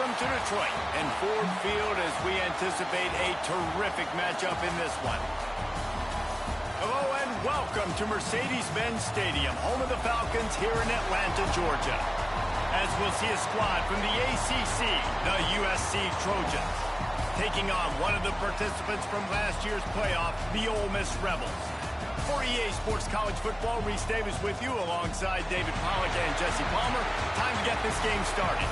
Welcome to Detroit and Ford Field as we anticipate a terrific matchup in this one. Hello and welcome to Mercedes-Benz Stadium, home of the Falcons here in Atlanta, Georgia. As we'll see a squad from the ACC, the USC Trojans, taking on one of the participants from last year's playoff, the Ole Miss Rebels. For EA Sports College Football, Reese Davis with you alongside David Pollack and Jesse Palmer. Time to get this game started.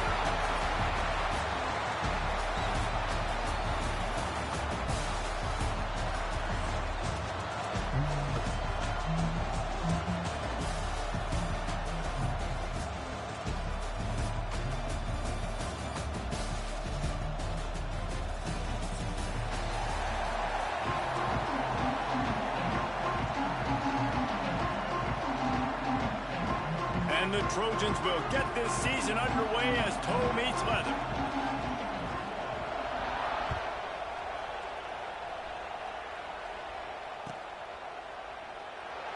And the Trojans will get this season underway as toe meets leather.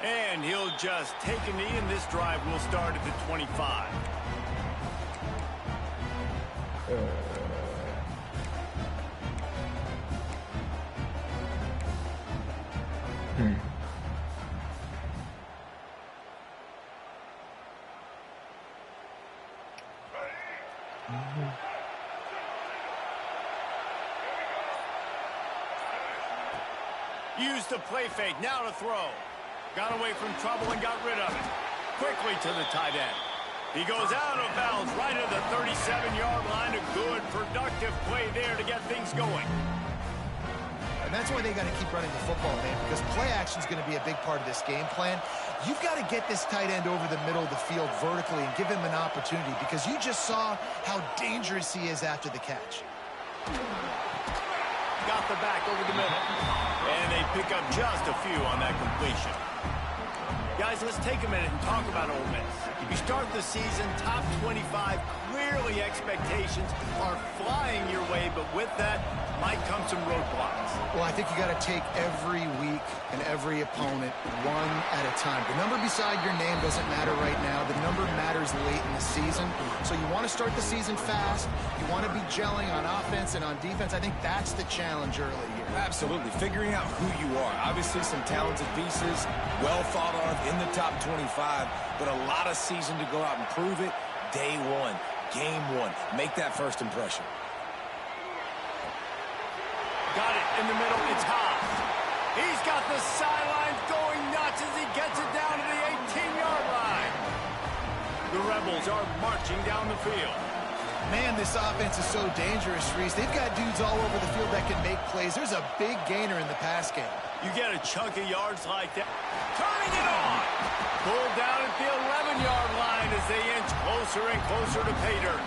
And he'll just take a knee, and this drive will start at the 25. Used the play fake, now to throw. Got away from trouble and got rid of it. Quickly to the tight end. He goes out of bounds right at the 37-yard line. A good, productive play there to get things going. And that's why they got to keep running the football, man, because play action is going to be a big part of this game plan. You've got to get this tight end over the middle of the field vertically and give him an opportunity, because you just saw how dangerous he is after the catch. Got the back over the middle. And they pick up just a few on that completion. Guys, let's take a minute and talk about Ole Miss. You start the season top 25. Clearly expectations are flying your way, but with that might come some roadblocks. Well, I think you got to take every week and every opponent one at a time. The number beside your name doesn't matter right now. The number matters late in the season. So you want to start the season fast. You want to be gelling on offense and on defense. I think that's the challenge early here. Absolutely. Figuring out who you are. Obviously some talented pieces, well thought of in the top 25, but a lot of season to go out and prove it. Day one, game one. Make that first impression. Got it in the middle. It's Hobbs. He's got the sidelines going nuts as he gets it down to the 18-yard line. The Rebels are marching down the field. Man, this offense is so dangerous, Reese. They've got dudes all over the field that can make plays. There's a big gainer in the pass game. You get a chunk of yards like that. Turning it on. Pulled down at the 11-yard line as they inch closer and closer to pay dirt.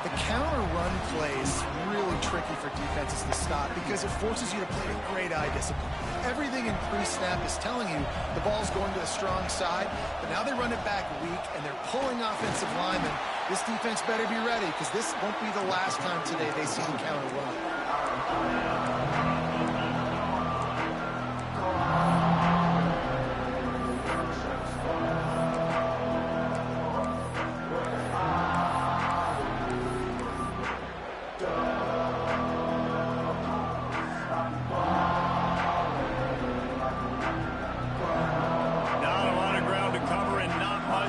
The counter run play is really tricky for defenses to stop because it forces you to play with great eye discipline. Everything in pre-snap is telling you the ball's going to the strong side, but now they run it back weak and they're pulling offensive linemen. This defense better be ready because this won't be the last time today they see the counter run.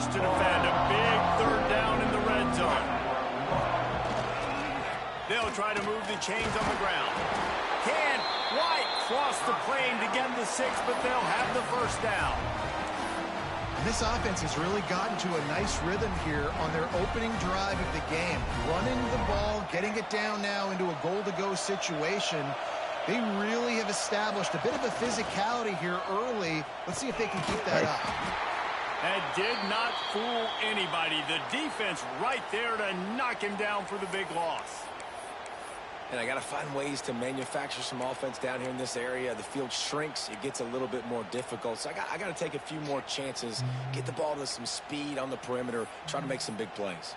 To defend. A big third down in the red zone. They'll try to move the chains on the ground. Can White cross the plane to get the 6, but they'll have the first down. And this offense has really gotten to a nice rhythm here on their opening drive of the game. Running the ball, getting it down now into a goal-to-go situation. They really have established a bit of a physicality here early. Let's see if they can keep that up. That did not fool anybody. The defense right there to knock him down for the big loss. And I got to find ways to manufacture some offense down here in this area. The field shrinks. It gets a little bit more difficult. So I got to take a few more chances, get the ball to some speed on the perimeter, try to make some big plays.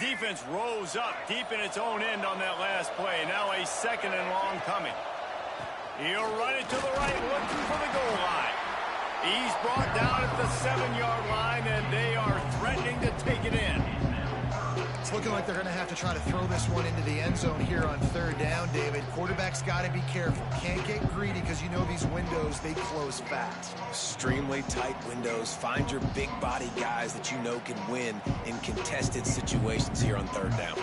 Defense rose up deep in its own end on that last play. Now a second and long coming. He'll run it to the right, looking for the goal line. He's brought down at the 7-yard line, and they are threatening to take it in. It's looking like they're going to have to try to throw this one into the end zone here on 3rd down, David. Quarterback's got to be careful. Can't get greedy because you know these windows, they close fast. Extremely tight windows. Find your big body guys that you know can win in contested situations here on 3rd down.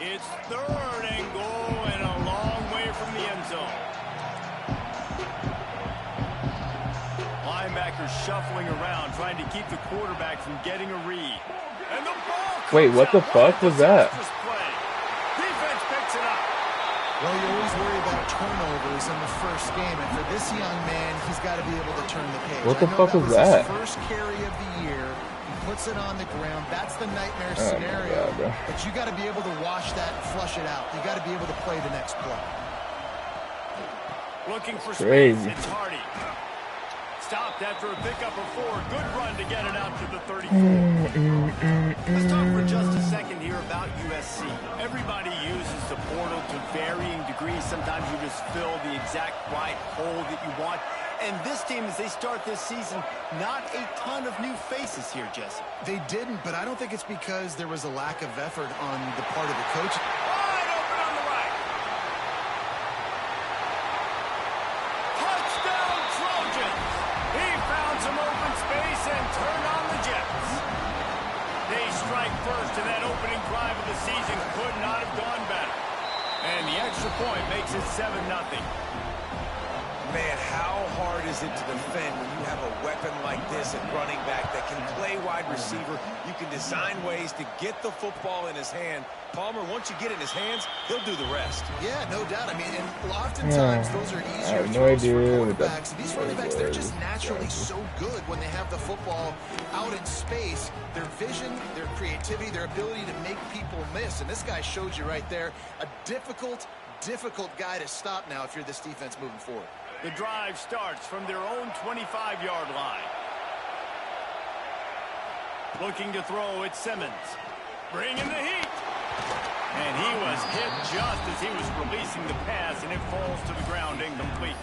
It's 3rd and goal and a long way from the end zone. Linebackers shuffling around, trying to keep the quarterback from getting a read. And the ball comes Wait, what the out. fuck was that? Play. Defense picks it up. Well, you always worry about turnovers in the first game, and for this young man, he's got to be able to turn the page. What the fuck was that? that? His first carry of the year. He puts it on the ground. That's the nightmare scenario. God, but you got to be able to wash that and flush it out. You got to be able to play the next play. Looking for Crazy. space. It's Hardy. Stopped after a pickup of 4. Good run to get it out to the 34. Let's talk for just a second here about USC. Everybody uses the portal to varying degrees. Sometimes you just fill the exact right hole that you want. And this team, as they start this season, not a ton of new faces here, Jesse. They didn't, but I don't think it's because there was a lack of effort on the part of the coach. Wide open on the right. Touchdown, Trojans. He found some open space and turned on the Jets. They strike first, and that opening drive of the season could not have gone better. And the extra point makes it 7-0. Man, how hard is it to defend when you have a weapon like this at running back that can play wide receiver? You can design ways to get the football in his hand. Palmer, once you get it in his hands, he'll do the rest. Yeah, no doubt. I mean, and oftentimes those are easier I have no throws for idea what quarterbacks. These running backs, they're just naturally so good when they have the football out in space. Their vision, their creativity, their ability to make people miss. And this guy showed you right there, a difficult guy to stop now if you're this defense moving forward. The drive starts from their own 25-yard line. Looking to throw, it's Simmons. Bringing the heat. And he was hit just as he was releasing the pass, and it falls to the ground incomplete.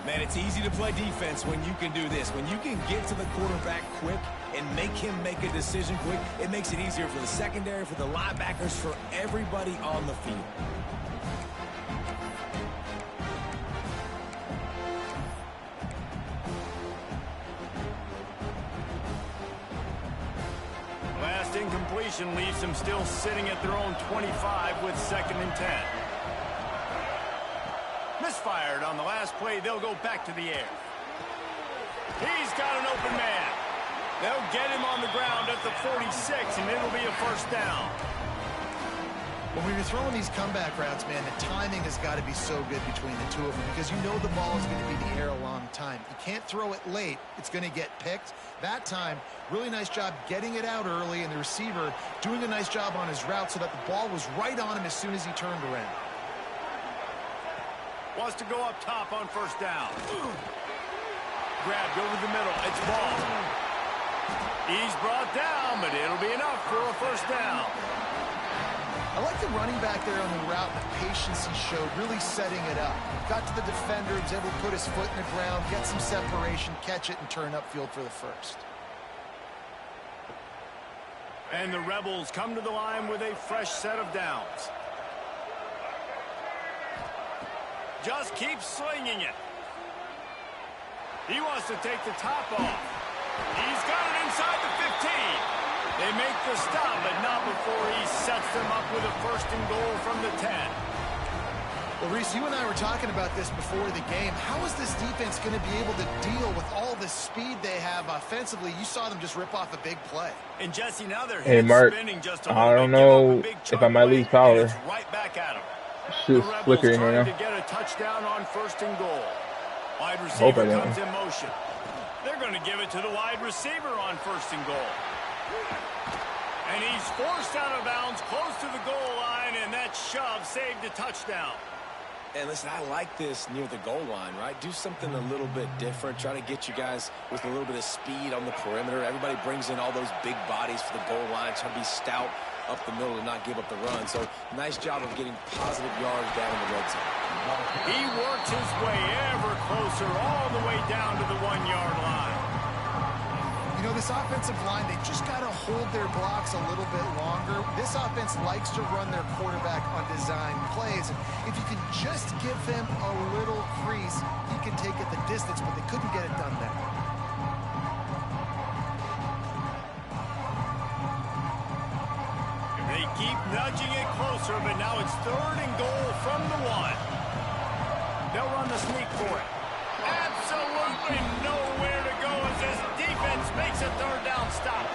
Man, it's easy to play defense when you can do this. When you can get to the quarterback quick and make him make a decision quick, it makes it easier for the secondary, for the linebackers, for everybody on the field. Last incompletion leaves them still sitting at their own 25 with 2nd and 10. Misfired on the last play. They'll go back to the air. He's got an open man. They'll get him on the ground at the 46, and it'll be a 1st down. When we were throwing these comeback routes, man, the timing has got to be so good between the two of them because you know the ball is going to be in the air a long time. You can't throw it late. It's going to get picked. That time, really nice job getting it out early, and the receiver doing a nice job on his route so that the ball was right on him as soon as he turned around. Wants to go up top on 1st down. Grabbed over the middle. It's Ball. He's brought down, but it'll be enough for a 1st down. I like the running back there on the route and the patience he showed, really setting it up. Got to the defender, was able to put his foot in the ground, get some separation, catch it, and turn upfield for the 1st. And the Rebels come to the line with a fresh set of downs. Just keeps slinging it. He wants to take the top off. He's got it inside the 15. They make the stop, but not before he sets them up with a 1st and goal from the 10. Well, Reese, you and I were talking about this before the game. How is this defense going to be able to deal with all the speed they have offensively? You saw them just rip off a big play. And Jesse, now they're Hey, Mark, spinning just a I don't bit, know give up a big if chunk I might play, lose power. and it's right back at him. Shit's The Rebels flickering right trying now. to get a touchdown on 1st and goal. Wide Hope I receiver don't. comes in motion. They're going to give it to the wide receiver on 1st and goal. And he's forced out of bounds close to the goal line, and that shove saved a touchdown. And listen, I like this near the goal line, right? Do something a little bit different. Try to get you guys with a little bit of speed on the perimeter. Everybody brings in all those big bodies for the goal line. Try to be stout up the middle to not give up the run. So nice job of getting positive yards down in the red zone. He works his way ever closer all the way down to the 1-yard line. You know, this offensive line, they just got to hold their blocks a little bit longer. This offense likes to run their quarterback on design plays. And if you can just give him a little crease, he can take it the distance, but they couldn't get it done there. They keep nudging it closer, but now it's 3rd and goal from the 1. They'll run the sneak for it. Absolutely nowhere to go as this defense makes a 3rd down stop.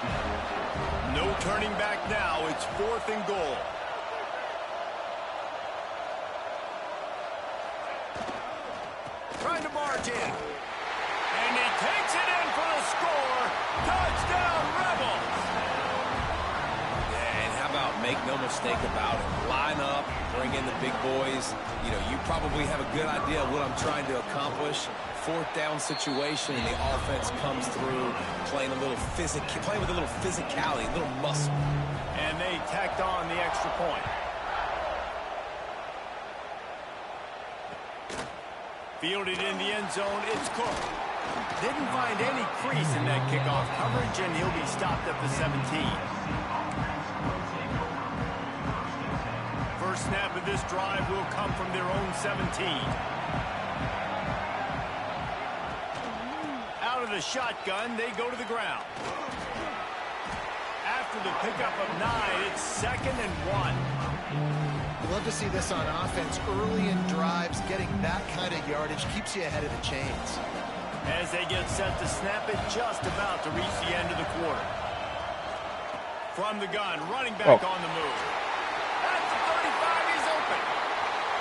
No turning back now. It's 4th and goal. Trying to barge in. And he takes it in for the score. Touchdown, Rebels. And how about make no mistake about it. Line up, bring in the big boys. You know, you probably have a good idea of what I'm trying to accomplish. 4th down situation, and the offense comes through playing with a little physicality, a little muscle. And they tacked on the extra point. Fielded in the end zone, it's Cook. Didn't find any crease in that kickoff coverage, and he'll be stopped at the 17. First snap of this drive will come from their own 17. Out of the shotgun, they go to the ground. After the pickup of 9, it's 2nd and 1. You love to see this on offense. Early in drives, getting that kind of yardage keeps you ahead of the chains. As they get set to snap it, just about to reach the end of the quarter. From the gun, running back on the move. At the 35, he's open.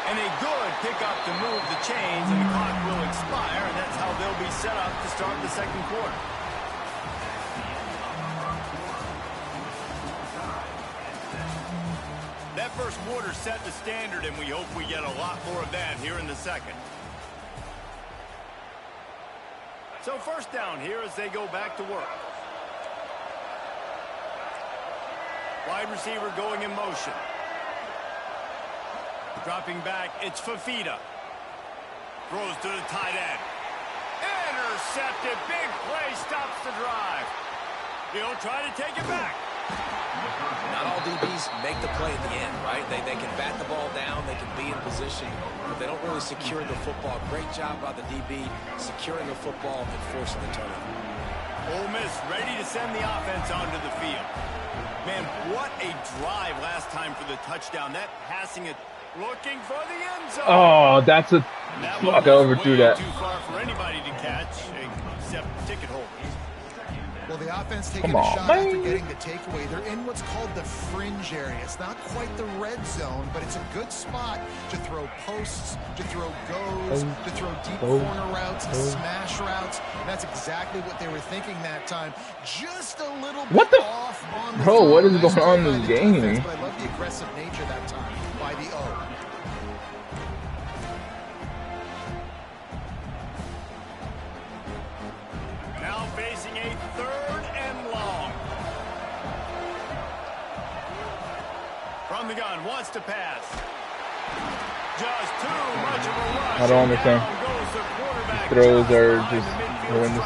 And a good pickup to move the chains, and the clock will expire, and that's how they'll be set up to start the 2nd quarter. That first quarter set the standard, and we hope we get a lot more of that here in the 2nd. So first down here as they go back to work. Wide receiver going in motion. Dropping back, it's Fafita. Throws to the tight end. Intercepted. Big play stops the drive. He'll try to take it back. Not all DBs make the play at the end, right? They can bat the ball down, they can be in position, but they don't really secure the football. Great job by the DB securing the football and forcing the turnover. Ole Miss ready to send the offense onto the field. Man, what a drive last time for the touchdown. That passing it, looking for the end zone. Oh, that's a... Fuck, I overthrew that. Too far for anybody to catch, except ticket holders. Well, the offense taking a shot after getting the takeaway. They're in what's called the fringe area. It's not quite the red zone, but it's a good spot to throw posts, to throw goes, to throw deep corner routes, smash routes. And that's exactly what they were thinking that time. Just a little bit off on the Bro, what is going on in this game? But I love the aggressive nature that time by the O. Facing a 3rd and long. From the gun, wants to pass. Just too much of a rush. I don't understand. Throws are just horrendous.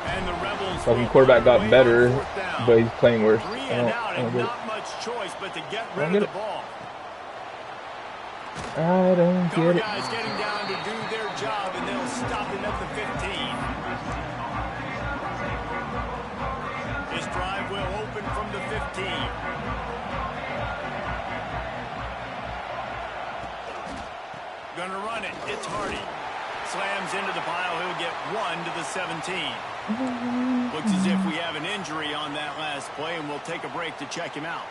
And the Rebels Fucking quarterback got better, but he's playing worse. I don't get it. Not much choice but to get rid of the ball. I don't get it. Guys getting down to do their job, and they'll stop him at the 15. This drive will open from the 15. Gonna run it. It's Hardy. Slams into the pile. He'll get 1 to the 17. Looks as if we have an injury on that last play, and we'll take a break to check him out.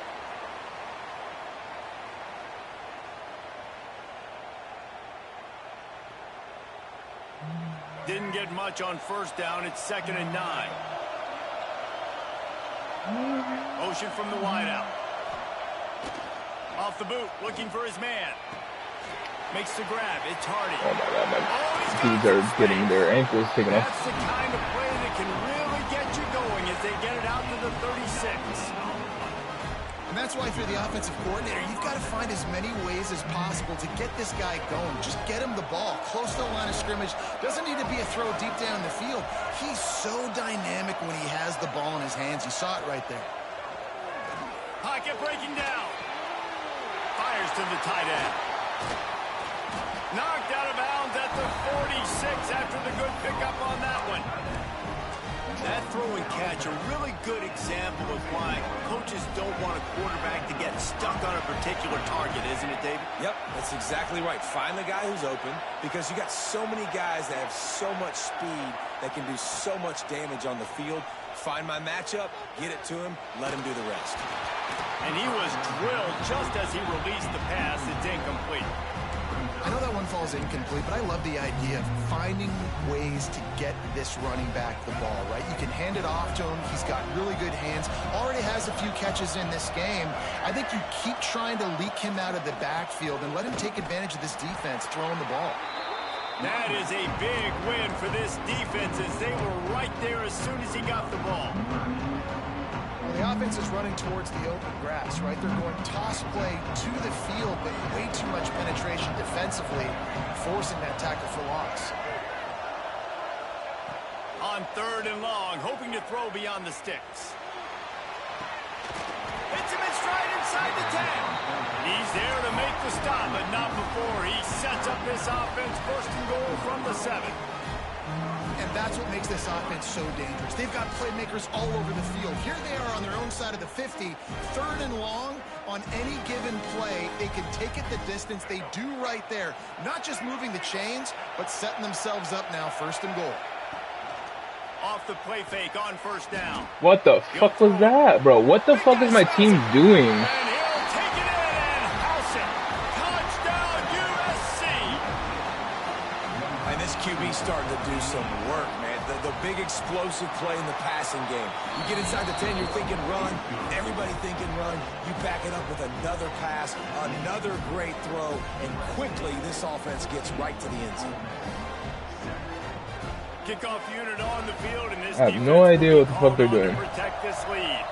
Didn't get much on first down. It's 2nd and 9. Motion from the wideout. Off the boot, looking for his man. Makes the grab. It's Hardy. Oh my God, my dudes are getting their ankles taken off. That's the kind of play that can really get you going as they get it out to the 36. And that's why if you're the offensive coordinator, you've got to find as many ways as possible to get this guy going. Just get him the ball close to the line of scrimmage. Doesn't need to be a throw deep down the field. He's so dynamic when he has the ball in his hands. You saw it right there. Pocket breaking down. Fires to the tight end. Knocked out of bounds at the 46 after the good pickup on that one. That throw and catch, a really good example of why coaches don't want a quarterback to get stuck on a particular target, isn't it, David? Yep, that's exactly right. Find the guy who's open, because you got so many guys that have so much speed that can do so much damage on the field. Find my matchup, get it to him, let him do the rest. And he was drilled just as he released the pass. It's incomplete. I know that one falls incomplete, but I love the idea of finding ways to get this running back the ball, right? You can hand it off to him. He's got really good hands. Already has a few catches in this game. I think you keep trying to leak him out of the backfield and let him take advantage of this defense throwing the ball. That is a big win for this defense as they were right there as soon as he got the ball. Well, the offense is running towards the open grass, right? They're going toss play to the field, but way too much penetration defensively, forcing that tackle for loss. On 3rd and long, hoping to throw beyond the sticks. Hits him in stride inside the 10. He's there to make the stop, but not before he sets up this offense. 1st and goal from the 7. And that's what makes this offense so dangerous. They've got playmakers all over the field. Here they are on their own side of the 50. 3rd and long, on any given play, they can take it the distance. They do right there. Not just moving the chains, but setting themselves up now, 1st and goal. Off the play fake on 1st down. What the fuck was that, bro? What the fuck is my team doing? And he'll take it in and house it. Touchdown, USC. And this QB starting to do some work, man. The big explosive play in the passing game. You get inside the 10, you're thinking run. Everybody thinking run. You back it up with another pass, another great throw, and quickly this offense gets right to the end zone. Kickoff unit on the field, and this I have no idea what the fuck they're doing. to protect this lead.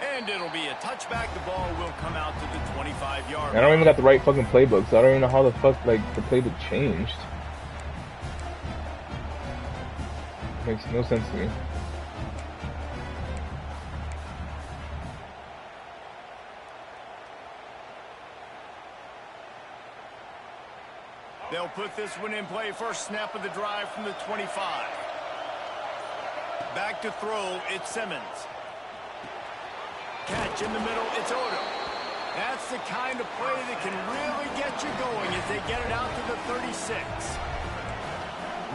And it'll be a touchback. The ball will come out to the 25-yard line. I don't even got the right fucking playbook, so I don't even know how the fuck, like, the playbook changed. Makes no sense to me. They'll put this one in play. 1st snap of the drive from the 25. Back to throw, it's Simmons. Catch in the middle, it's Odom. That's the kind of play that can really get you going as they get it out to the 36.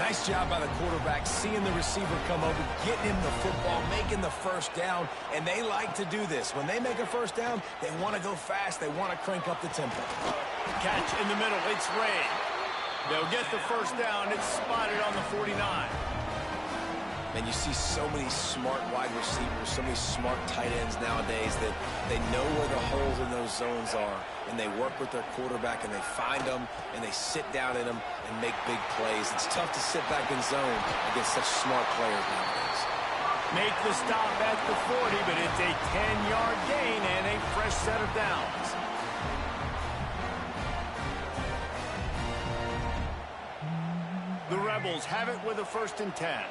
Nice job by the quarterback, seeing the receiver come over, getting him the football, making the 1st down, and they like to do this. When they make a 1st down, they want to go fast, they want to crank up the tempo. Catch in the middle, it's Ray. They'll get the 1st down. It's spotted on the 49. And you see so many smart wide receivers, so many smart tight ends nowadays that they know where the holes in those zones are, and they work with their quarterback, and they find them, and they sit down in them and make big plays. It's tough to sit back in zone against such smart players nowadays. Make the stop at the 40, but it's a 10-yard gain and a fresh set of downs. The Rebels have it with a 1st and 10.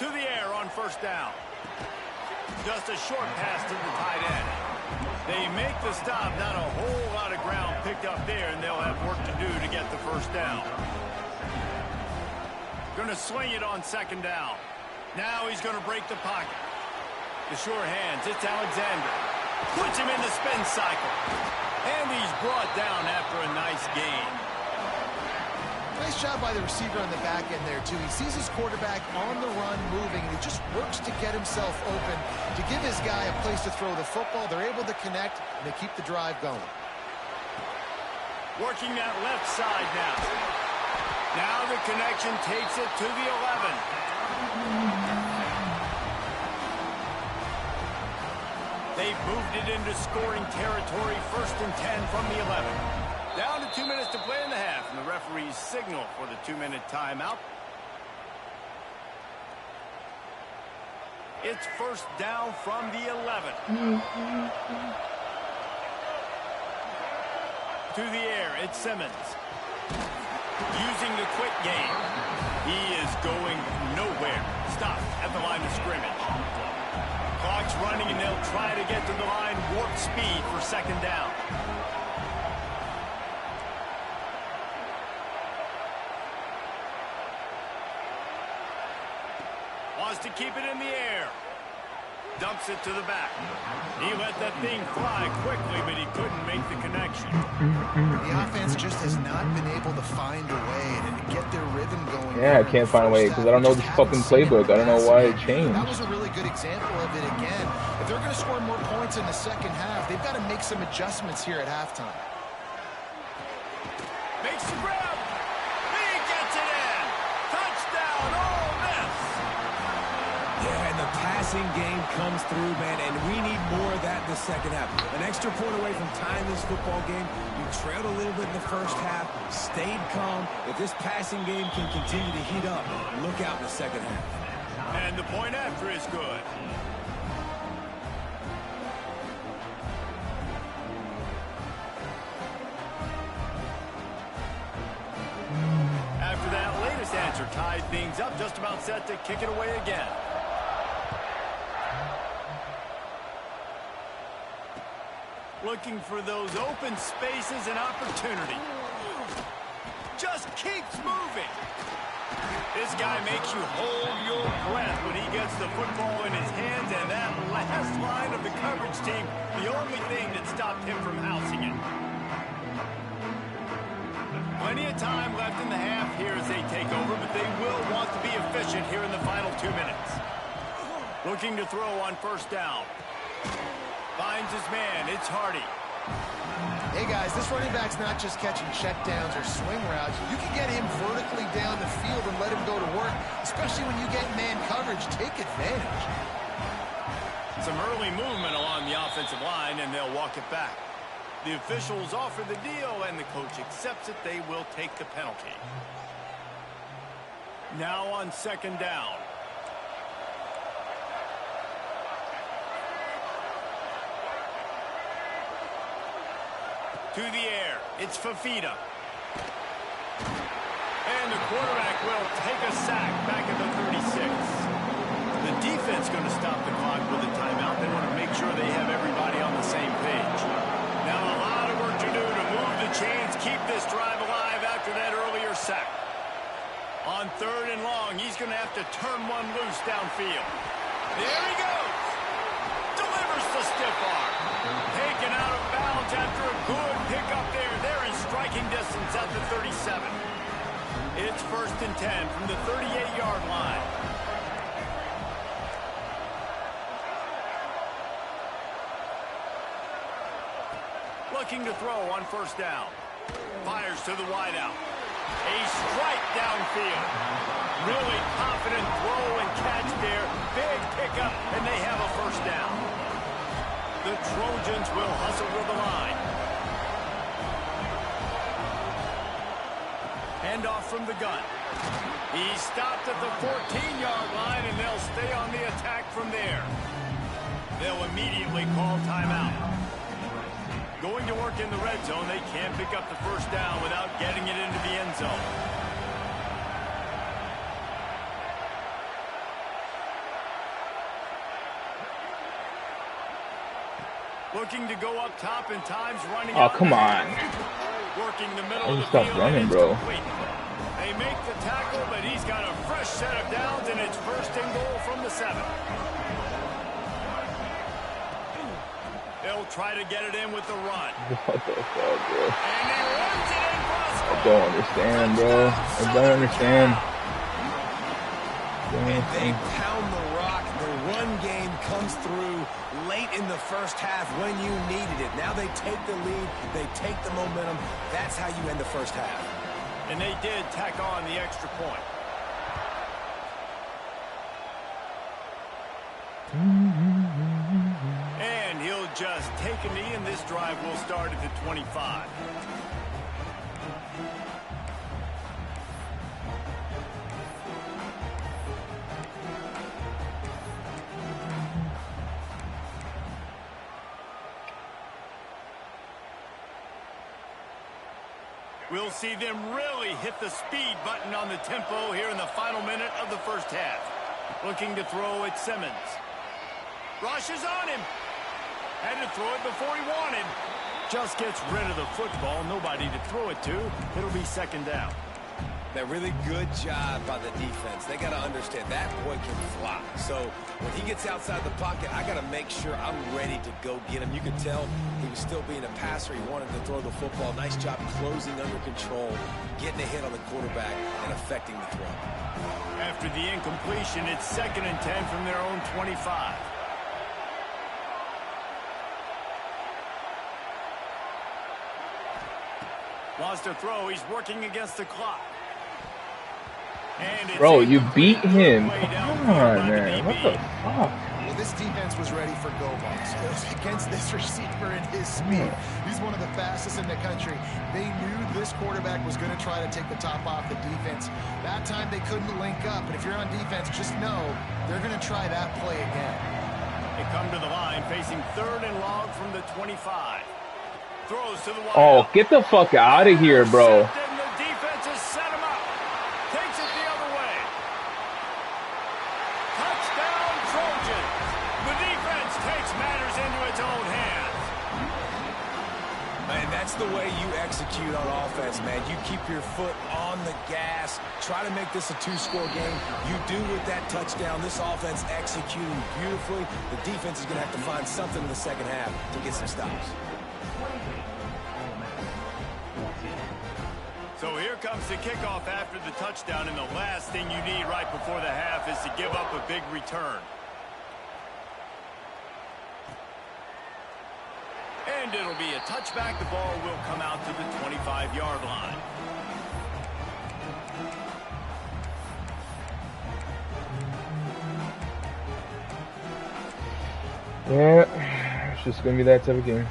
To the air on 1st down. Just a short pass to the tight end. They make the stop. Not a whole lot of ground picked up there, and they'll have work to do to get the 1st down. Going to swing it on 2nd down. Now he's going to break the pocket. The sure hands. It's Alexander. Puts him in the spin cycle. And he's brought down after a nice gain. Nice job by the receiver on the back end there, too. He sees his quarterback on the run moving, and he just works to get himself open to give his guy a place to throw the football. They're able to connect, and they keep the drive going. Working that left side now. Now the connection takes it to the 11. They've moved it into scoring territory. 1st and 10 from the 11. Down to 2 minutes to play in the half. And the referee's signal for the 2-minute timeout. It's first down from the 11. To the air, it's Simmons. Using the quick game. He is going nowhere. Stopped at the line of scrimmage. Clock's running, and they'll try to get to the line warp speed for second down. Wants to keep it in the air. Dumps it to the back. He let that thing fly quickly, but he couldn't make the connection. The offense just has not been able to find a way to get their rhythm going. Yeah, I can't find a way because I don't know this fucking playbook. I don't know why it changed. That was a really good example of it again. If they're going to score more points in the second half, they've got to make some adjustments here at halftime. Makes the grab. He gets it in. Touchdown, Ole Miss. Yeah, and the passing game comes through, man, and we need more of that in the second half. An extra point away from tying this football game. You trailed a little bit in the first half, stayed calm. If this passing game can continue to heat up, look out in the second half. And the point after is good. After that latest answer tied things up, just about set to kick it away again. Looking for those open spaces and opportunity. Just keeps moving. This guy makes you hold your breath when he gets the football in his hands, and that last line of the coverage team, the only thing that stopped him from housing it. Plenty of time left in the half here as they take over, but they will want to be efficient here in the final 2 minutes. Looking to throw on first down. Finds his man. It's Hardy. Hey, guys, this running back's not just catching checkdowns or swing routes. You can get him vertically down the field and let him go to work, especially when you get man coverage. Take advantage. Some early movement along the offensive line, and they'll walk it back. The officials offer the deal, and the coach accepts it. They will take the penalty. Now on second down. To the air, it's Fafita. And the quarterback will take a sack back at the 36. The defense going to stop the clock with a timeout. They want to make sure they have everybody on the same page. Now a lot of work to do to move the chains, keep this drive alive after that earlier sack. On third and long, he's going to have to turn one loose downfield. There he goes. Delivers the stiff arm. Taken out of bounds after a good pickup there. They're in striking distance at the 37. It's first and 10 from the 38-yard line. Looking to throw on first down. Fires to the wideout. A strike downfield. Really confident throw and catch there. Big pickup, and they have a first down. The Trojans will hustle to the line. Handoff from the gun. He stopped at the 14-yard line, and they'll stay on the attack from there. They'll immediately call timeout. Going to work in the red zone, they can't pick up the first down without getting it into the end zone. Looking to go up top, and time's running out. Oh, come on. Working the middle of the Stop field. running, bro. They make the tackle, but he's got a fresh set of downs, and it's first and goal from the 7. They'll try to get it in with the run. What the fuck, bro? And he runs it in for a score. I don't understand, bro. I don't understand. And they pound the rock. The run game comes through late in the first half when you needed it. Now they take the lead. They take the momentum. That's how you end the first half. And they did tack on the extra point. And he'll just take a knee, and this drive will start at the 25. We'll see them really hit the speed button on the tempo here in the final minute of the first half. Looking to throw at Simmons. Rushes on him. Had to throw it before he wanted. Just gets rid of the football. Nobody to throw it to. It'll be second down. That really good job by the defense. They got to understand that boy can fly. So when he gets outside the pocket, I got to make sure I'm ready to go get him. You could tell he was still being a passer. He wanted to throw the football. Nice job closing under control, getting a hit on the quarterback, and affecting the throw. After the incompletion, it's 2nd and 10 from their own 25. Wants to throw. He's working against the clock. Bro, you beat him. Come on, man. What the fuck? Well, this defense was ready for go balls. Against this receiver and his speed. He's one of the fastest in the country. They knew this quarterback was going to try to take the top off the defense. That time they couldn't link up. And if you're on defense, just know they're going to try that play again. They come to the line facing 3rd and long from the 25. Throws to the wide. Oh, get the fuck out of here, bro. The defense has set him up. Takes it the other way. Touchdown, Trojans. The defense takes matters into its own hands. Man, that's the way you execute on offense, man. You keep your foot on the gas. Try to make this a 2-score game. You do with that touchdown. This offense executing beautifully. The defense is going to have to find something in the second half to get some stops. So here comes the kickoff after the touchdown, and the last thing you need right before the half is to give up a big return. And it'll be a touchback. The ball will come out to the 25-yard line. Yeah, it's just going to be that type of game.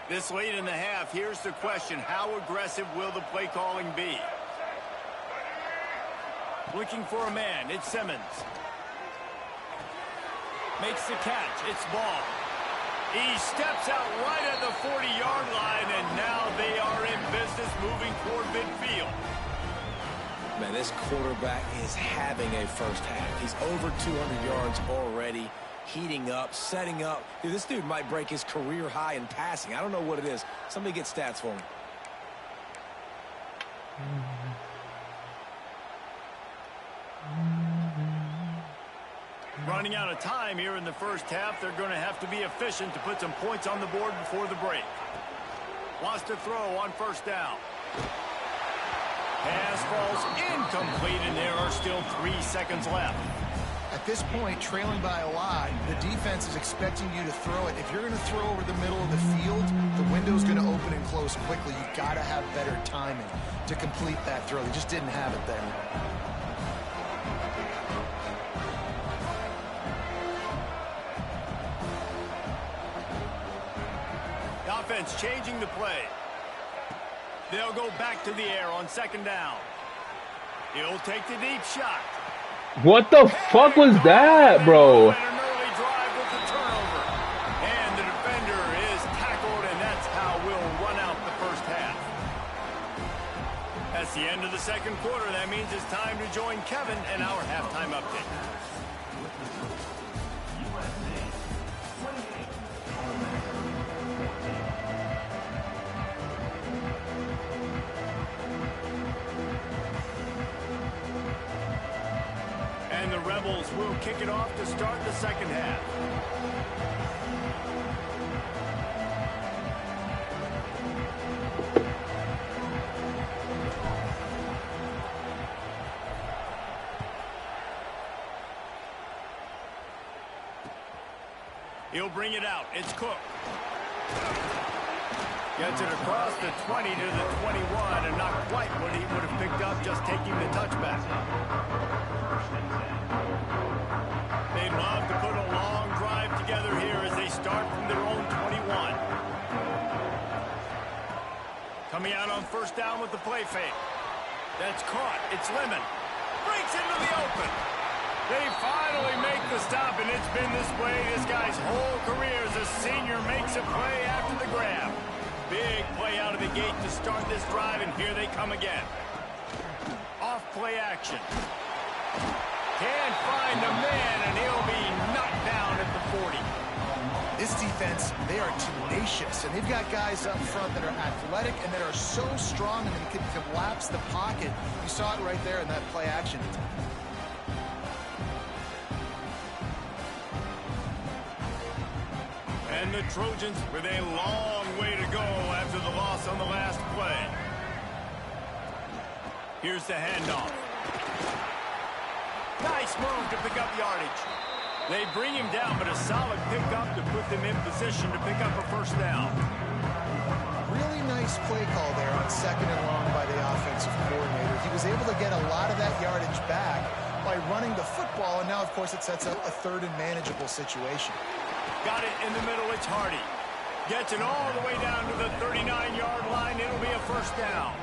This late in the half, here's the question. How aggressive will the play calling be? Looking for a man. It's Simmons. Makes the catch. It's Ball. He steps out right at the 40-yard line, and now they are in business moving toward midfield. Man, this quarterback is having a first half. He's over 200 yards already. Heating up, setting up. Dude, this dude might break his career high in passing. I don't know what it is. Somebody get stats for him. Running out of time here in the first half. They're going to have to be efficient to put some points on the board before the break. Wants to throw on first down. Pass falls incomplete, and there are still 3 seconds left. At this point, trailing by a lot, the defense is expecting you to throw it. If you're going to throw over the middle of the field, the window's going to open and close quickly. You got to have better timing to complete that throw. They just didn't have it then. The offense changing the play. They'll go back to the air on second down. He'll take the deep shot. What the fuck was that, bro? An early drive with the turnover. And the defender is tackled, and that's how we'll run out the first half. That's the end of the second quarter. That means it's time to join Kevin and our halftime update. And the Rebels will kick it off to start the second half. He'll bring it out. It's Cook. Gets it across the 20 to the 21, and not quite what he would have picked up just taking the touchback. They'd love to put a long drive together here as they start from their own 21. Coming out on first down with the play fake. That's caught. It's Lemon. Breaks into the open. They finally make the stop, and it's been this way this guy's whole career as a senior makes a play after the grab. big play out of the gate to start this drive, and here they come again. Off play action. Can't find a man, and he'll be knocked down at the 40. This defense, they are tenacious, and they've got guys up front that are athletic and that are so strong and they can collapse the pocket. You saw it right there in that play action. And the Trojans with a long way to go after the loss on the last play. Here's the handoff. Nice move to pick up yardage. They bring him down, but a solid pickup to put them in position to pick up a first down. Really nice play call there on 2nd and long by the offensive coordinator. He was able to get a lot of that yardage back by running the football, and now, of course, it sets up a 3rd and manageable situation. Got it in the middle. It's Hardy. Gets it all the way down to the 39-yard line. It'll be a first down.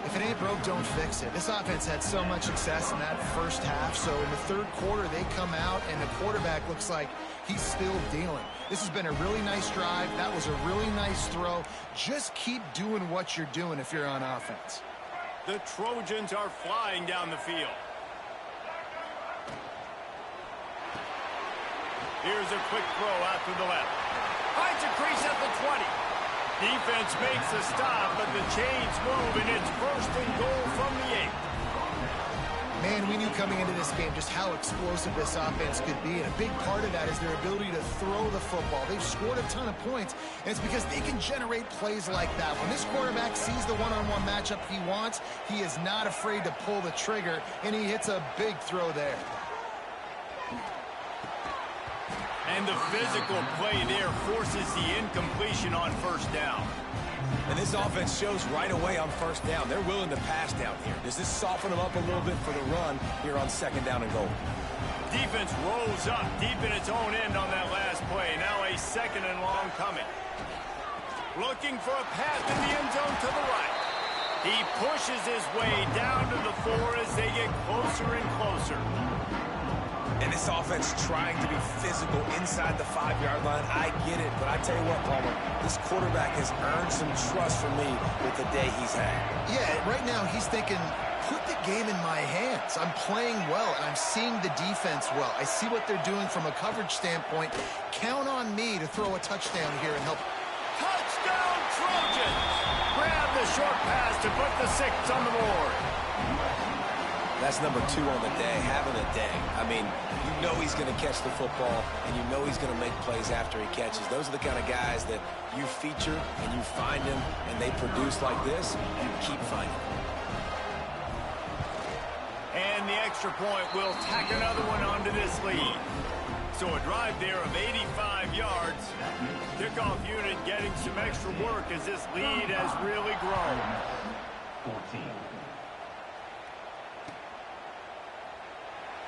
If it ain't broke, don't fix it. This offense had so much success in that first half, so in the 3rd quarter, they come out, and the quarterback looks like he's still dealing. This has been a really nice drive. That was a really nice throw. Just keep doing what you're doing if you're on offense. The Trojans are flying down the field. Here's a quick throw out to the left. Finds a crease at the 20. Defense makes a stop, but the chains move, and it's 1st and goal from the 8. Man, we knew coming into this game just how explosive this offense could be, and a big part of that is their ability to throw the football. They've scored a ton of points, and it's because they can generate plays like that. When this quarterback sees the one-on-one matchup he wants, he is not afraid to pull the trigger, and he hits a big throw there. And the physical play there forces the incompletion on first down. And this offense shows right away on first down. They're willing to pass down here. Does this soften them up a little bit for the run here on 2nd down and goal? Defense rolls up deep in its own end on that last play. Now a 2nd and long coming. Looking for a path in the end zone to the right. He pushes his way down to the 4 as they get closer and closer. And this offense trying to be physical inside the 5-yard line. I get it, but I tell you what, Palmer, this quarterback has earned some trust from me with the day he's had. Yeah, right now he's thinking, put the game in my hands. I'm playing well, and I'm seeing the defense well. I see what they're doing from a coverage standpoint. Count on me to throw a touchdown here and help. Touchdown, Trojans! Grab the short pass to put the 6 on the board. That's number 2 on the day, having a day. I mean, you know he's going to catch the football, and you know he's going to make plays after he catches. Those are the kind of guys that you feature and you find them, and they produce like this, you keep finding them. And the extra point will tack another one onto this lead. So a drive there of 85 yards. Kickoff unit getting some extra work as this lead has really grown. 14.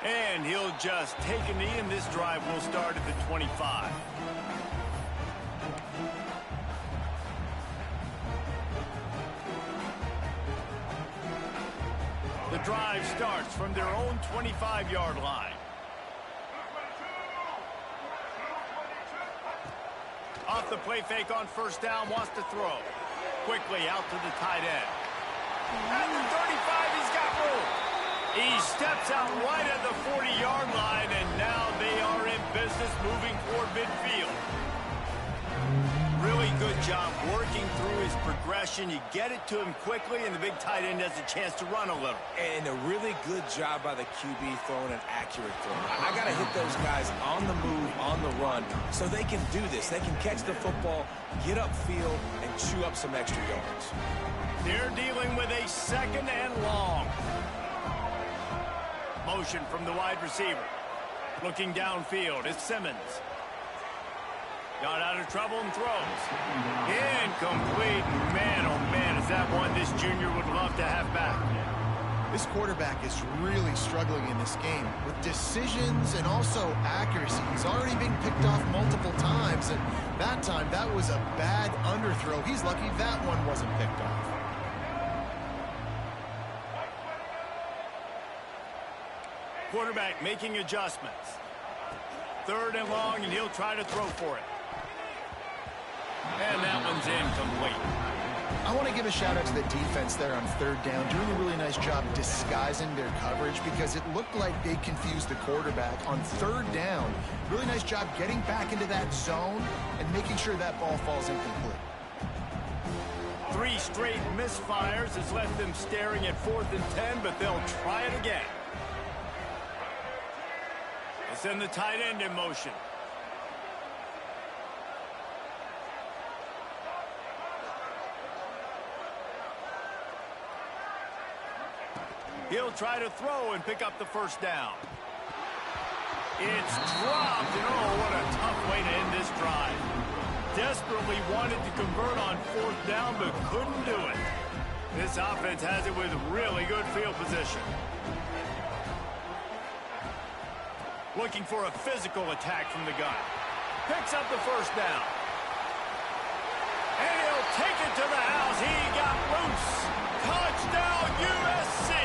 And he'll just take a knee, and this drive will start at the 25. The drive starts from their own 25-yard line. Off the play fake on first down, wants to throw. Quickly out to the tight end. At the 35, he's got room. He steps out right at the 40-yard line, and now they are in business moving toward midfield. Really good job working through his progression. You get it to him quickly, and the big tight end has a chance to run a little. And a really good job by the QB throwing an accurate throw. I got to hit those guys on the move, on the run, so they can do this. They can catch the football, get upfield, and chew up some extra yards. They're dealing with a 2nd and long. Motion from the wide receiver. Looking downfield, it's Simmons. Got out of trouble and throws. Incomplete. Man, oh man, is that one this junior would love to have back. This quarterback is really struggling in this game with decisions and also accuracy. He's already been picked off multiple times, and that time that was a bad underthrow. He's lucky that one wasn't picked off. Quarterback making adjustments. 3rd and long, and he'll try to throw for it. And that one's incomplete. I want to give a shout out to the defense there on third down, doing a really nice job disguising their coverage because it looked like they confused the quarterback on third down. Really nice job getting back into that zone and making sure that ball falls incomplete. 3 straight misfires has left them staring at 4th and 10, but they'll try it again. They send the tight end in motion. He'll try to throw and pick up the first down. It's dropped, and oh, what a tough way to end this drive. Desperately wanted to convert on 4th down, but couldn't do it. This offense has it with really good field position. Looking for a physical attack from the gun. Picks up the first down. And he'll take it to the house. He got loose. Touchdown, USC.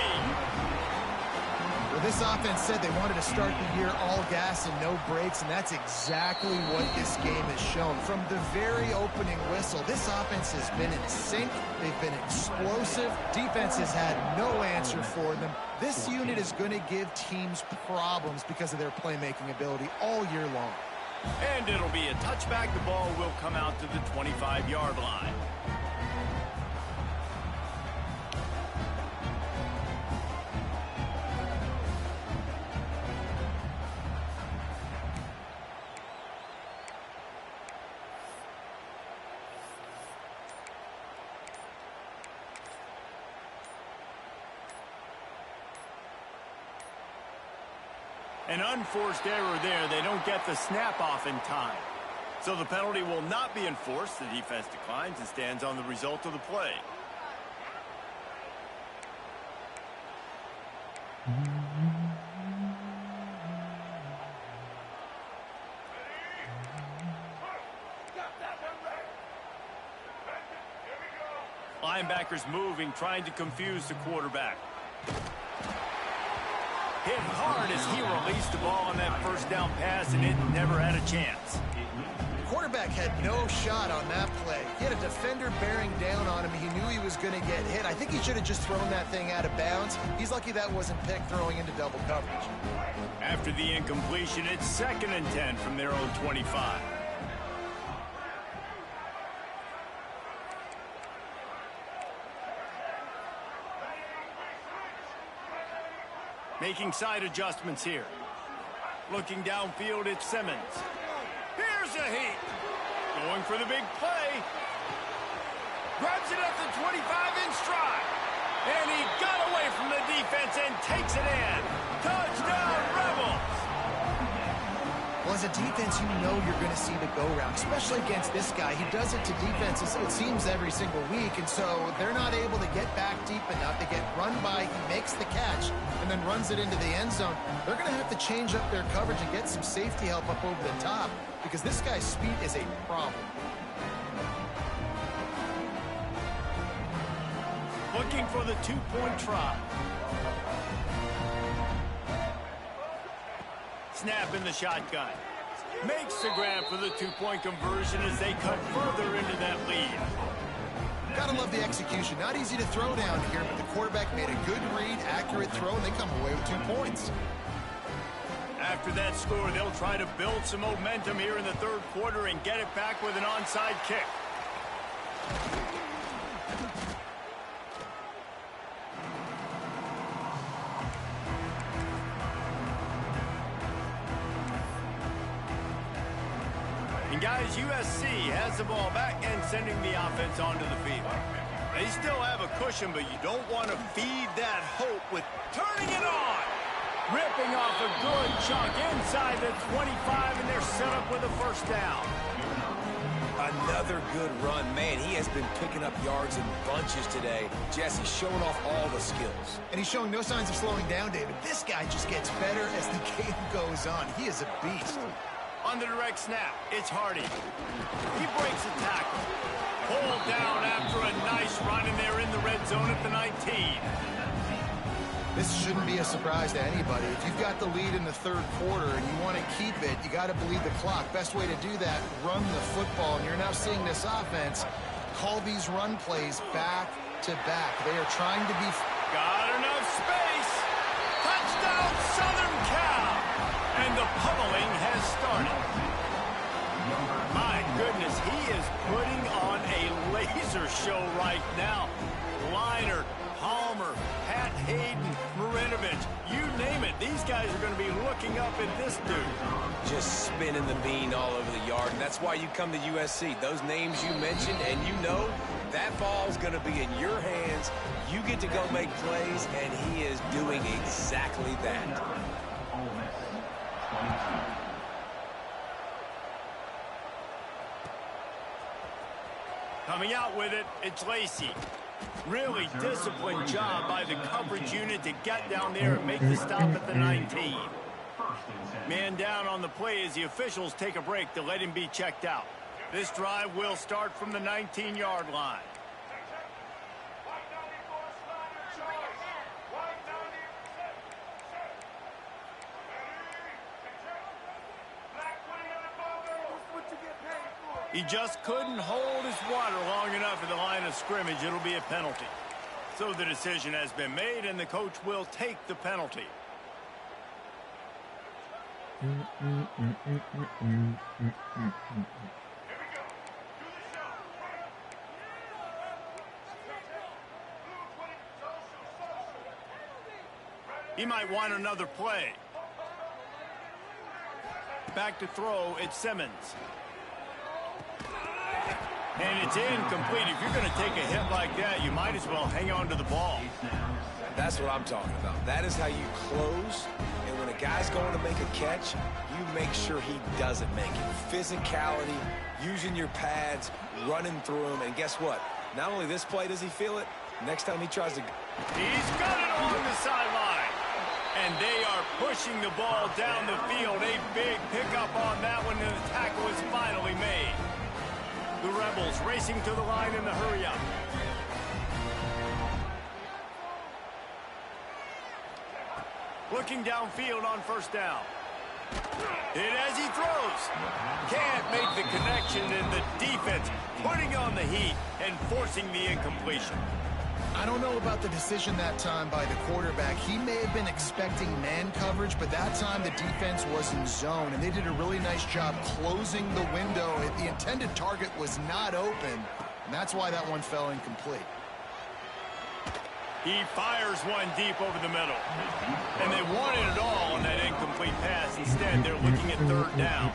Well, this offense said they wanted to start the year all gas and no brakes, and that's exactly what this game has shown. From the very opening whistle, this offense has been in sync. They've been explosive. Defense has had no answer for them. This unit is going to give teams problems because of their playmaking ability all year long. And it'll be a touchback. The ball will come out to the 25-yard line. An unforced error there. They don't get the snap off in time. So the penalty will not be enforced. The defense declines and stands on the result of the play. Linebackers moving, trying to confuse the quarterback. Hit hard as he released the ball on that first down pass, and it never had a chance. The quarterback had no shot on that play. He had a defender bearing down on him. He knew he was going to get hit. I think he should have just thrown that thing out of bounds. He's lucky that wasn't picked throwing into double coverage. After the incompletion, it's 2nd and 10 from their own 25. Making side adjustments here. Looking downfield, it's Simmons. Here's a heat. Going for the big play. Grabs it at the 25 in stride. And he got away from the defense and takes it in. Touchdown, Rebels. Well, as a defense, you know you're going to see the go-round, especially against this guy. He does it to defenses, it seems, every single week, and so they're not able to get back deep enough. They get run by, he makes the catch, and then runs it into the end zone. They're going to have to change up their coverage and get some safety help up over the top because this guy's speed is a problem. Looking for the 2-point try. Snap in the shotgun. Makes the grab for the 2-point conversion as they cut further into that lead. Gotta love the execution. Not easy to throw down here, but the quarterback made a good read, accurate throw, and they come away with 2 points. After that score, they'll try to build some momentum here in the 3rd quarter and get it back with an onside kick. And guys, USC has the ball back and sending the offense onto the field. They still have a cushion, but you don't want to feed that hope with turning it on. Ripping off a good chunk inside the 25, and they're set up with a first down. Another good run. Man, he has been picking up yards in bunches today. Jesse showing off all the skills. And he's showing no signs of slowing down, David. This guy just gets better as the game goes on. He is a beast. On the direct snap, it's Hardy. He breaks a tackle. Pulled down after a nice run, and they're in the red zone at the 19. This shouldn't be a surprise to anybody. If you've got the lead in the third quarter and you want to keep it, you got to bleed the clock. Best way to do that, run the football. And you're now seeing this offense call these run plays back to back. They are trying to be... Got enough space. Touchdown, Southern Cal. And the pummeling has started. My goodness, he is putting on a laser show right now. Leinart, Palmer, Pat Hayden, Marinovich, you name it. These guys are going to be looking up at this dude. Just spinning the bean all over the yard, and that's why you come to USC. Those names you mentioned, and you know that ball's going to be in your hands. You get to go make plays, and he is doing exactly that. Coming out with it, it's Lacey. Really disciplined job by the coverage unit to get down there and make the stop at the 19. Man down on the play as the officials take a break to let him be checked out. This drive will start from the 19-yard line. He just couldn't hold his water long enough at the line of scrimmage. It'll be a penalty. So the decision has been made, and the coach will take the penalty. He might want another play. Back to throw, it's Simmons. And it's incomplete. If you're going to take a hit like that, you might as well hang on to the ball. That's what I'm talking about. That is how you close. And when a guy's going to make a catch, you make sure he doesn't make it. Physicality, using your pads, running through them. And guess what? Not only this play does he feel it, next time he tries to... He's got it along the sideline. And they are pushing the ball down the field. A big pickup on that one, and the tackle is finally made. The Rebels racing to the line in the hurry-up. Looking downfield on first down. Hit as he throws. Can't make the connection, and the defense putting on the heat and forcing the incompletion. I don't know about the decision that time by the quarterback. He may have been expecting man coverage, but that time the defense was in zone, and they did a really nice job closing the window. The intended target was not open, and that's why that one fell incomplete. He fires one deep over the middle. And they wanted it all on that incomplete pass. Instead, they're looking at third down.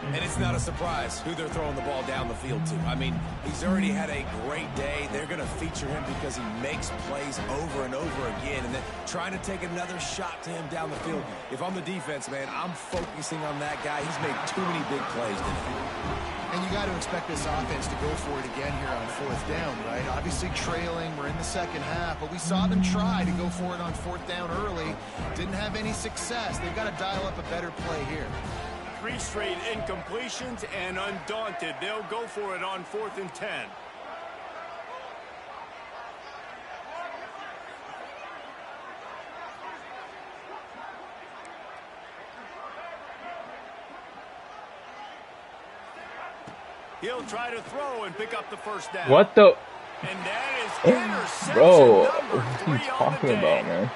And it's not a surprise who they're throwing the ball down the field to. I mean, he's already had a great day. They're going to feature him because he makes plays over and over again. And then trying to take another shot to him down the field. If I'm the defense, man, I'm focusing on that guy. He's made too many big plays today. And you got to expect this offense to go for it again here on fourth down, right? Obviously trailing, we're in the second half, but we saw them try to go for it on fourth down early. Didn't have any success. They've got to dial up a better play here. 3 straight incompletions, and undaunted, they'll go for it on 4th and 10. He'll try to throw and pick up the first down. What the? And that is interception Bro, number what 3 are you on talking the day. about, man?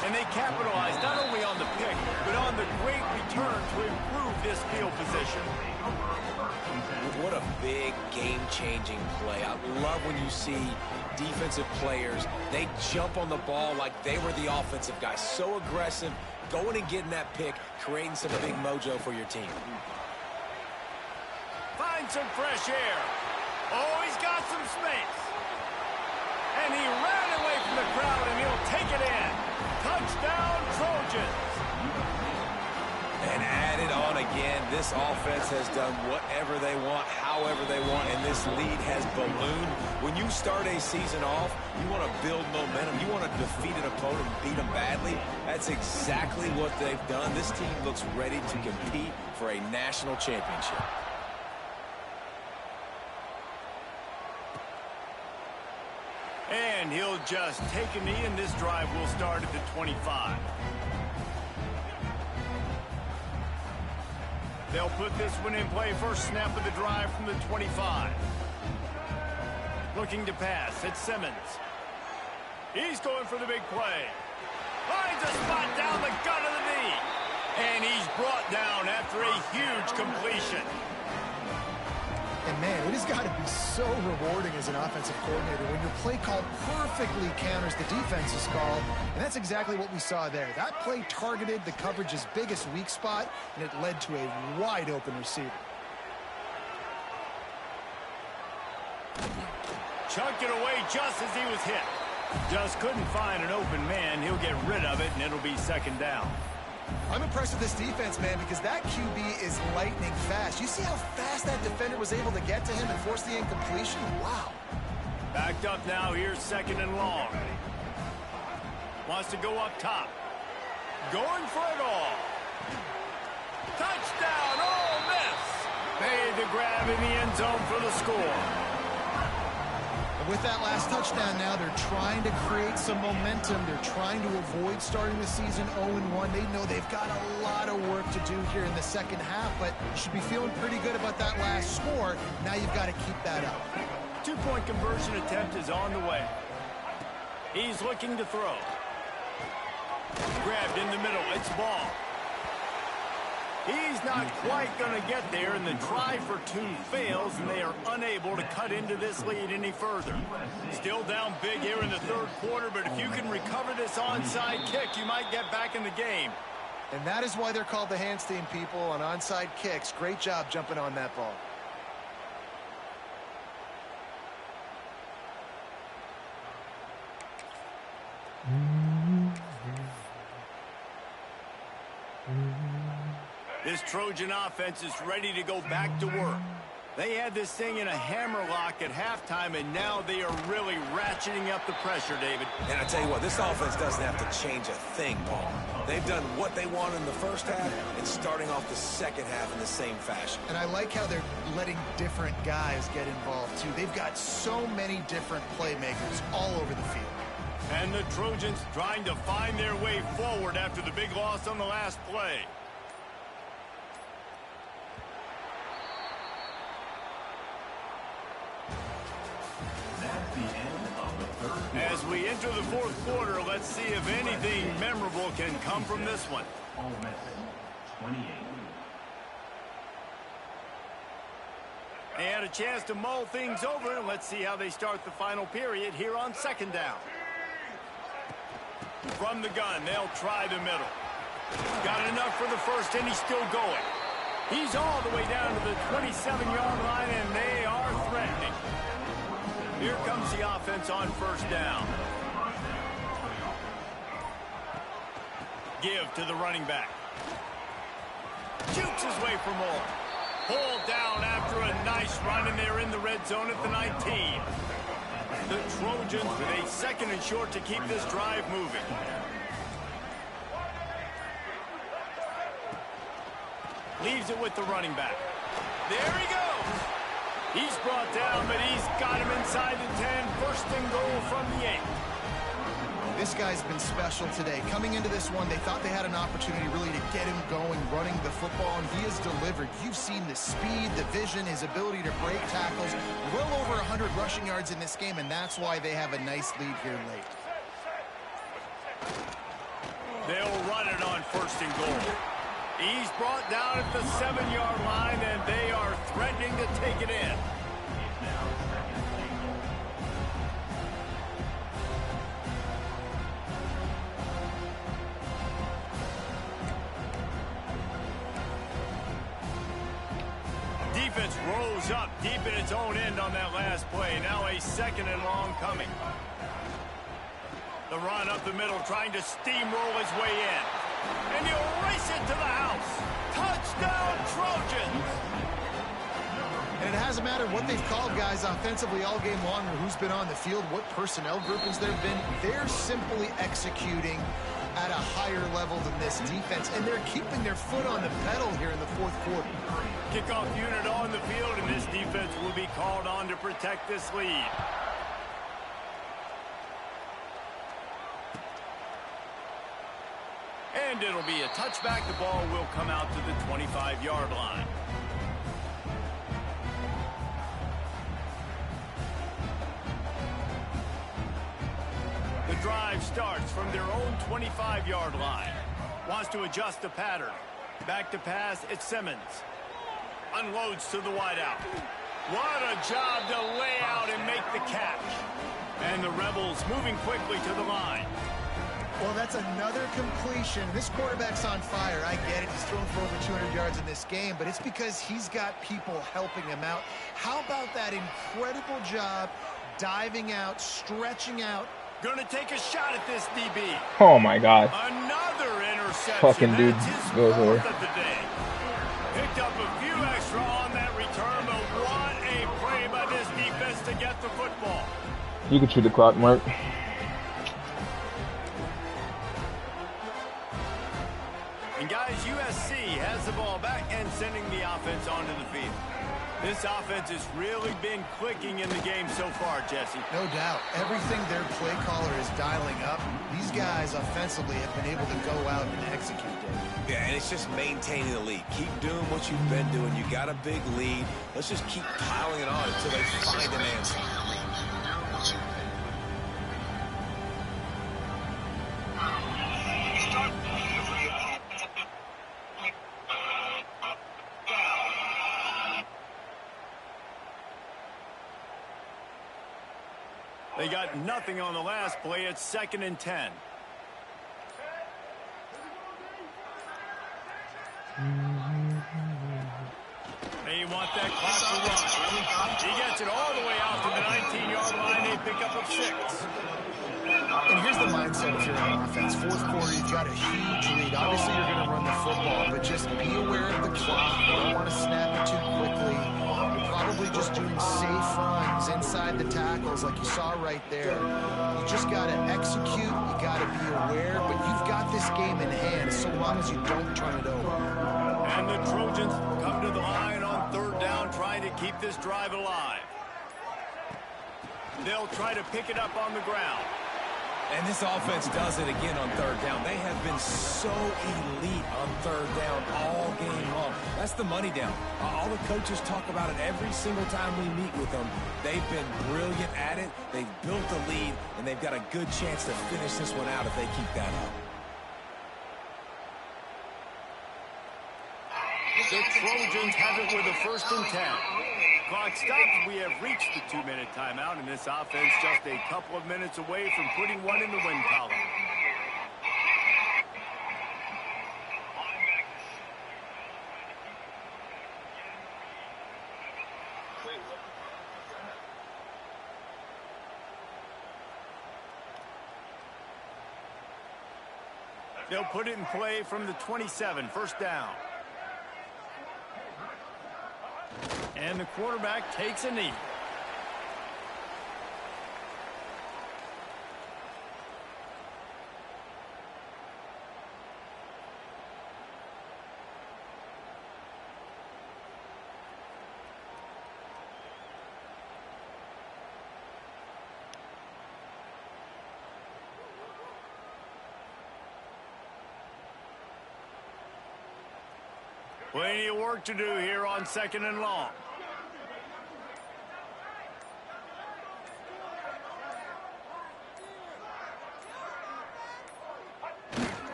And they capitalized not only on the pick, but on the great return to improve this field position. What a big game-changing play. I love when you see defensive players, they jump on the ball like they were the offensive guy. So aggressive, going and getting that pick, creating some big mojo for your team. Find some fresh air. Oh, he's got some space. And he ran away from the crowd, and he'll take it in. Touchdown, Trojans. And add it on again. This offense has done whatever they want, however they want, and this lead has ballooned. When you start a season off, you want to build momentum. You want to defeat an opponent and beat them badly. That's exactly what they've done. This team looks ready to compete for a national championship. And And he'll just take a knee, and this drive will start at the 25. They'll put this one in play. First snap of the drive from the 25. Looking to pass. It's Simmons. He's going for the big play. Finds a spot down the gut of the knee. And he's brought down after a huge completion. And man, it has got to be so rewarding as an offensive coordinator when your play call perfectly counters the defense's call. And that's exactly what we saw there. That play targeted the coverage's biggest weak spot, and it led to a wide open receiver. Chunked it away just as he was hit. Just couldn't find an open man. He'll get rid of it, and it'll be second down. I'm impressed with this defense, man, because that QB is lightning fast. You see how fast that defender was able to get to him and force the incompletion? Wow. Backed up now. Here's second and long. Wants to go up top. Going for it all. Touchdown. Oh, miss. Made the grab in the end zone for the score. With that last touchdown now, they're trying to create some momentum. They're trying to avoid starting the season 0-1. They know they've got a lot of work to do here in the second half, but you should be feeling pretty good about that last score. Now you've got to keep that up. Two-point conversion attempt is on the way. He's looking to throw. Grabbed in the middle. It's ball. He's not quite going to get there, and the try for two fails, and they are unable to cut into this lead any further. Still down big here in the third quarter, but if you can recover this onside kick, you might get back in the game. And that is why they're called the Handstein people on onside kicks. Great job jumping on that ball. This Trojan offense is ready to go back to work. They had this thing in a hammerlock at halftime, and now they are really ratcheting up the pressure, David. And I tell you what, this offense doesn't have to change a thing, Paul. They've done what they want in the first half and starting off the second half in the same fashion. And I like how they're letting different guys get involved, too. They've got so many different playmakers all over the field. And the Trojans trying to find their way forward after the big loss on the last play. As we enter the fourth quarter, let's see if anything memorable can come from this one. They had a chance to mull things over, and let's see how they start the final period here on second down. From the gun, they'll try the middle. Got enough for the first, and he's still going. He's all the way down to the 27-yard line, and they are threatening. Here comes the offense on first down. Give to the running back. Shoots his way for more. Pulled down after a nice run, and they're in the red zone at the 19. The Trojans with a second and short to keep this drive moving. Leaves it with the running back. There he goes. He's brought down, but he's got him inside the 10. First and goal from the 8. This guy's been special today. Coming into this one, they thought they had an opportunity really to get him going, running the football, and he has delivered. You've seen the speed, the vision, his ability to break tackles. Well over 100 rushing yards in this game, and that's why they have a nice lead here late. They'll run it on first and goal. He's brought down at the 7-yard line, and they are threatening to take it in. Defense rose up deep in its own end on that last play. Now a second and long coming. The run up the middle, trying to steamroll his way in. And he'll race it to the house. Touchdown, Trojans! And it hasn't mattered what they've called guys offensively all game long or who's been on the field, what personnel groupings there have been. They're simply executing at a higher level than this defense, and they're keeping their foot on the pedal here in the fourth quarter. Kickoff unit on the field, and this defense will be called on to protect this lead. And it'll be a touchback. The ball will come out to the 25-yard line. The drive starts from their own 25-yard line. Wants to adjust the pattern. Back to pass, it's Simmons. Unloads to the wideout. What a job to lay out and make the catch. And the Rebels moving quickly to the line. Well, that's another completion. This quarterback's on fire. I get it. He's thrown for over 200 yards in this game, but it's because he's got people helping him out. How about that incredible job diving out, stretching out? Going to take a shot at this DB. Oh my God. Another interception. Fucking dude goes over. Of the day. Picked up a few extra on that return, but what a play by this defense to get the football. You can shoot the clock, Mark. And guys, USC has the ball back and sending the offense onto the field. This offense has really been clicking in the game so far, Jesse. No doubt. Everything their play caller is dialing up, these guys offensively have been able to go out and execute it. Yeah, and it's just maintaining the lead. Keep doing what you've been doing. You got a big lead. Let's just keep piling it on until they find an answer. They got nothing on the last play. It's 2nd and 10. They want that clock to run. He gets it all the way out to the 19-yard line. They pick up a 6. And here's the mindset if you're on offense. Fourth quarter, you've got a huge lead. Obviously, you're going to run the football, but just be aware of the clock. You don't want to snap it too quickly. You're probably just doing safe runs inside the tackles like you saw right there. You just got to execute. You got to be aware, but you've got this game in hand so long as you don't turn it over. And the Trojans come to the line on 3rd down, trying to keep this drive alive. They'll try to pick it up on the ground. And this offense does it again on 3rd down. They have been so elite on 3rd down all game long. That's the money down. All the coaches talk about it every single time we meet with them. They've been brilliant at it. They've built the lead, and they've got a good chance to finish this one out if they keep that up. The Trojans have it with a 1st and 10. Clock stops. We have reached the 2-minute timeout, and this offense just a couple of minutes away from putting one in the win column. They'll put it in play from the 27, 1st down. And the quarterback takes a knee. Plenty of work to do here on 2nd and long.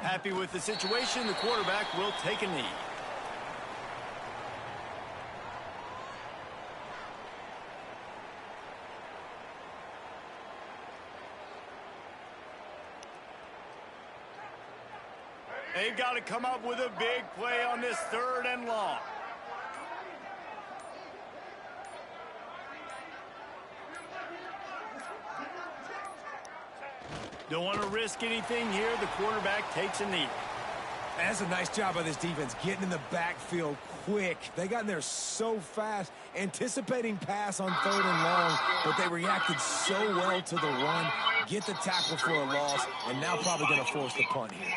Happy with the situation, the quarterback will take a knee. They've got to come up with a big play on this 3rd and long. Don't want to risk anything here. The quarterback takes a knee. That's a nice job by this defense, getting in the backfield quick. They got in there so fast, anticipating pass on 3rd and long, but they reacted so well to the run, get the tackle for a loss, and now probably going to force the punt here.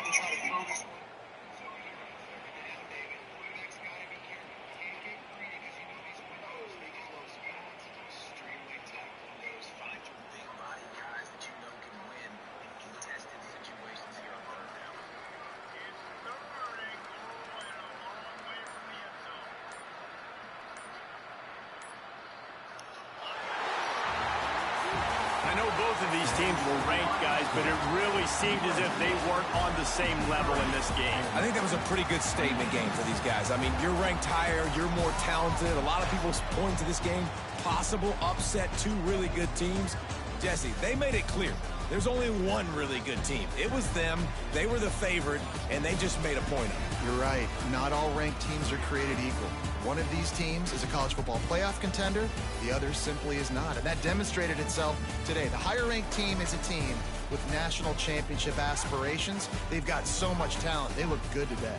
both of these teams were ranked, guys, but it really seemed as if they weren't on the same level in this game. I think that was a pretty good statement game for these guys. I mean, you're ranked higher, you're more talented. A lot of people point to this game, possible upset, two really good teams. Jesse, they made it clear. There's only one really good team. It was them. They were the favorite, and they just made a point of it. You're right. Not all ranked teams are created equal. One of these teams is a college football playoff contender. The other simply is not. And that demonstrated itself today. The higher-ranked team is a team with national championship aspirations. They've got so much talent. They look good today.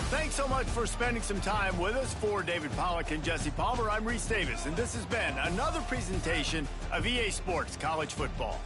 Thanks so much for spending some time with us. For David Pollack and Jesse Palmer, I'm Reese Davis, and this has been another presentation of EA Sports College Football.